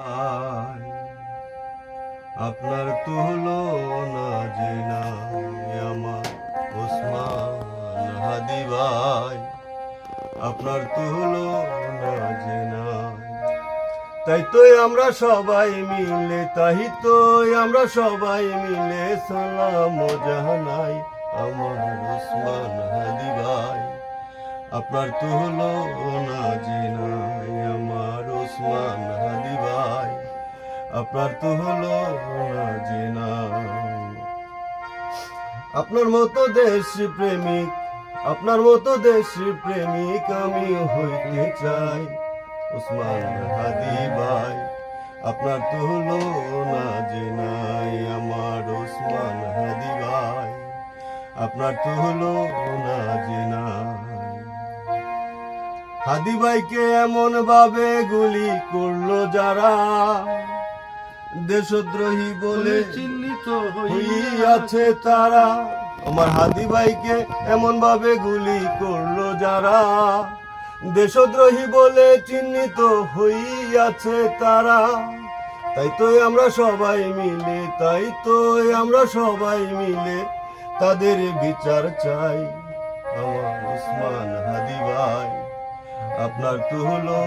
আয়, আপনার তুলনা যে নাই আমার ওসমান হাদি ভাই, আপনার তুলনা যে নাই। তাই তো আমরা সবাই মিলে, আমরা সবাই মিলে সালাম জানাই আমার ওসমান হাদি ভাই, আপনার তুলনা যে নাই আমার ওসমান হাদি ভাই, আপনার তুলনা যে নাই। আপনার মতো দেশ প্রেমিক, আপনার মতো দেশ প্রেমিক আমি হইতে চাই ওসমান হাদি ভাই, আপনার তুলনা যে নাই আমার ওসমান হাদি ভাই, আপনার তুলনা যে নাই। হাদি ভাইকে এমন ভাবে গুলি করলো যারা, দেশদ্রোহী বলে চিহ্নিত হইয়াছে তারা। আমার হাদি ভাইকে এমন ভাবে গুলি করলো যারা, দেশদ্রোহী বলে চিহ্নিত হইয়াছে তারা। তাই তো আমরা সবাই মিলে, তাই তো আমরা সবাই মিলে তাদের বিচার চাই আমার ওসমান হাদি ভাই, আপনার তুলনা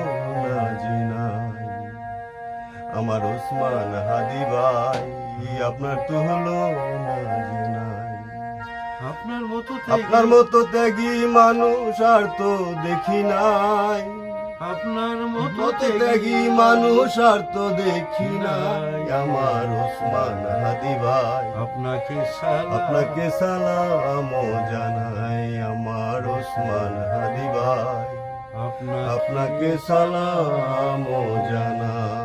যে নাই আমার ওসমান হাদি ভাই, আপনার তুলনা যে নাই। আপনার মতো ত্যাগী মানুষ আর তো দেখি নাই, আপনার মতো ত্যাগী মানুষ আর তো দেখি নাই আমার ওসমান হাদি ভাই, আপনাকে সালাম জানাই আমার ওসমান হাদি ভাই, আপনাকে সালাম জানাই।